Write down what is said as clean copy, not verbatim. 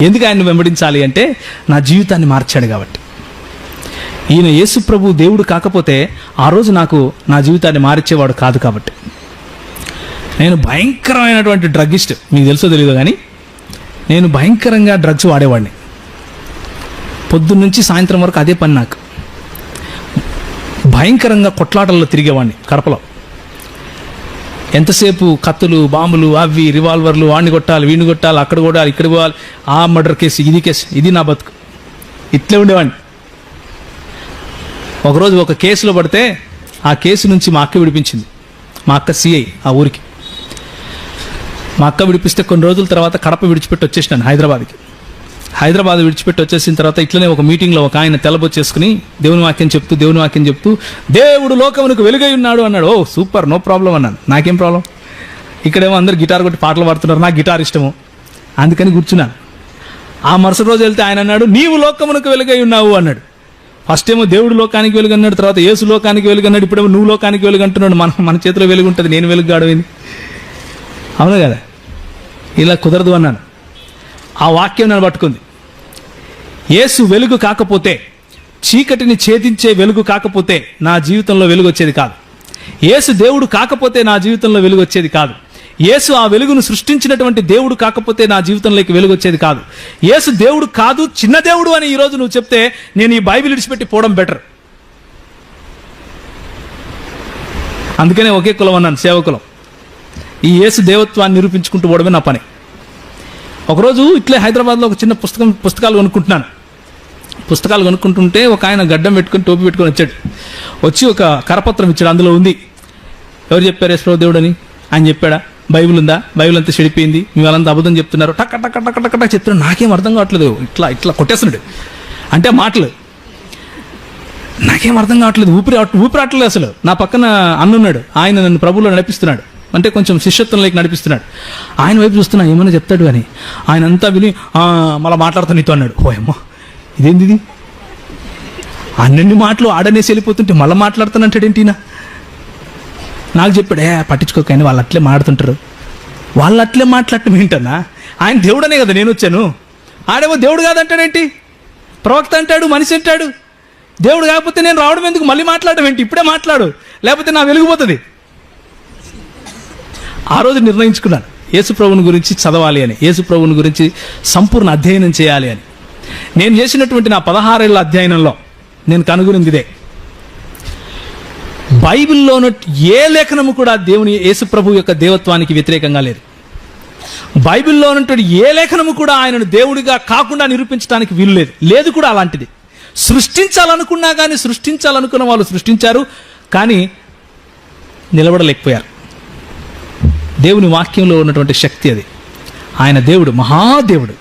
ఎందుకు ఆయన్ని వెంబడించాలి అంటే నా జీవితాన్ని మార్చాడు కాబట్టి. ఈయన యేసు ప్రభు దేవుడు కాకపోతే ఆ రోజు నాకు నా జీవితాన్ని మారిచ్చేవాడు కాదు కాబట్టి. నేను భయంకరమైనటువంటి డ్రగ్గిస్ట్, మీకు తెలుసో తెలియదు కానీ నేను భయంకరంగా డ్రగ్స్ వాడేవాడిని. పొద్దున్నుంచి సాయంత్రం వరకు అదే పని నాకు. భయంకరంగా కొట్లాటల్లో తిరిగేవాడిని కడపలో. ఎంతసేపు కత్తులు, బాంబులు, అవి రివాల్వర్లు, వాడిని కొట్టాలి, వీడిని కొట్టాలి, అక్కడ కొట్టాలి, ఇక్కడ పోవాలి, ఆ మర్డర్ కేసు, ఇది కేసు, ఇది నా బతుకు. ఇట్లే ఉండేవాడిని. ఒకరోజు ఒక కేసులో పడితే ఆ కేసు నుంచి మా అక్క విడిపించింది. మా అక్క సిఐ ఆ ఊరికి. మా అక్క విడిపిస్తే కొన్ని రోజుల తర్వాత కడప విడిచిపెట్టి వచ్చేసినాను హైదరాబాద్కి. హైదరాబాద్ విడిచిపెట్టి వచ్చేసిన తర్వాత ఇట్లనే ఒక మీటింగ్లో ఒక ఆయన తెల్లబొచ్చేసుకుని దేవుని వాక్యం చెప్తూ దేవుడు లోకమునకు వెలుగై ఉన్నాడు అన్నాడు. ఓ సూపర్, నో ప్రాబ్లం అన్నాను. నాకేం ప్రాబ్లం, ఇక్కడేమో అందరు గిటార్ కొట్టి పాటలు పాడుతున్నారు, నాకు గిటార్ ఇష్టము, అందుకని కూర్చున్నాను. ఆ మరుసటి రోజు వెళ్తే ఆయన అన్నాడు నీవు లోకమునకు వెలుగై ఉన్నావు అన్నాడు. ఫస్ట్ ఏమో దేవుడు లోకానికి వెలుగు అన్నాడు, తర్వాత యేసు లోకానికి వెలుగు అన్నాడు, ఇప్పుడేమో నువ్వు లోకానికి వెలుగు అంటున్నాడు. మన చేతిలో వెలుగు ఉంటుంది, నేను వెలుగు గాడమైంది, అవును కదా? ఇలా కుదరదు అన్నాను. ఆ వాక్యం నన్ను పట్టుకుంది. యేసు వెలుగు కాకపోతే, చీకటిని ఛేదించే వెలుగు కాకపోతే నా జీవితంలో వెలుగు వచ్చేది కాదు. యేసు దేవుడు కాకపోతే నా జీవితంలో వెలుగు వచ్చేది కాదు. యేసు ఆ వెలుగును సృష్టించినటువంటి దేవుడు కాకపోతే నా జీవితంలోకి వెలుగు వచ్చేది కాదు. యేసు దేవుడు కాదు, చిన్న దేవుడు అని ఈరోజు నువ్వు చెప్తే నేను ఈ బైబిల్ విడిచిపెట్టి పోవడం బెటర్. అందుకనే ఒకే కులం అన్నాను, సేవకులం. ఈ యేసు దేవత్వాన్ని నిరూపించుకుంటూ పోవడమే నా పని. ఒకరోజు ఇట్లే హైదరాబాద్లో ఒక చిన్న పుస్తకాలు కొనుక్కుంటున్నాను. పుస్తకాలు కొనుక్కుంటుంటే ఒక ఆయన గడ్డం పెట్టుకుని టోపీ పెట్టుకొని వచ్చి ఒక కరపత్రం ఇచ్చాడు. అందులో ఉంది ఎవరు చెప్పారు యేసు ప్రభు దేవుడు అని. ఆయన చెప్పాడా? బైబిల్ ఉందా? బైబిల్ అంతా చెడిపోయింది, మీ వాళ్ళంతా అబద్ధం చెప్తున్నారు, టక్ టక్ టక్ టక్ టక్ చెప్తున్నాడు. నాకేం అర్థం కావట్లేదు, ఇట్లా కొట్టేస్తున్నాడు. అంటే మాటలు నాకేం అర్థం కావట్లేదు, ఊపిరాట్లేదు అసలు. నా పక్కన అన్నున్నాడు, ఆయన నన్ను ప్రభువులో నడిపిస్తున్నాడు, అంటే కొంచెం శిష్యత్వంలోకి నడిపిస్తున్నాడు. ఆయన వైపు చూస్తున్నా ఏమైనా చెప్తాడు అని. ఆయన అంతా విని మళ్ళీ మాట్లాడుతాను నీతో అన్నాడు. ఓయమ్మో ఇదేంది ఇది, అన్ని మాటలు ఆడనేసి వెళ్ళిపోతుంటే మళ్ళీ మాట్లాడుతానంటాడేంటినా. నాకు చెప్పాడు పట్టించుకోక, అని వాళ్ళు అట్లే మాట్లాడుతుంటారు. వాళ్ళు అట్లే మాట్లాడటం ఏంటన్నా, ఆయన దేవుడనే కదా నేను వచ్చాను, ఆడేమో దేవుడు కాదంటాడేంటి, ప్రవక్త అంటాడు, మనిషి అంటాడు. దేవుడు కాకపోతే నేను రావడం ఎందుకు, మళ్ళీ మాట్లాడడం ఏంటి, ఇప్పుడే మాట్లాడు లేకపోతే నా వెలిగిపోతుంది. ఆ రోజు నిర్ణయించుకున్నాను యేసు ప్రభువుని గురించి చదవాలి అని, యేసు ప్రభువుని గురించి సంపూర్ణ అధ్యయనం చేయాలి అని. నేను చేసినటువంటి నా 16 ఏళ్ల అధ్యయనంలో నేను కనుగొనింది ఇదే. బైబిల్లో ఏ లేఖనము కూడా దేవుని యేసు ప్రభు యొక్క దేవత్వానికి వ్యతిరేకంగా లేదు. బైబిల్లో ఉన్నటువంటి ఏ లేఖనము కూడా ఆయనను దేవుడిగా కాకుండా నిరూపించడానికి వీలు లేదు కూడా. అలాంటిది సృష్టించాలనుకున్నా కానీ, సృష్టించాలనుకున్న వాళ్ళు సృష్టించారు కానీ నిలబడలేకపోయారు. దేవుని వాక్యంలో ఉన్నటువంటి శక్తి అది. ఆయన దేవుడు, మహాదేవుడు.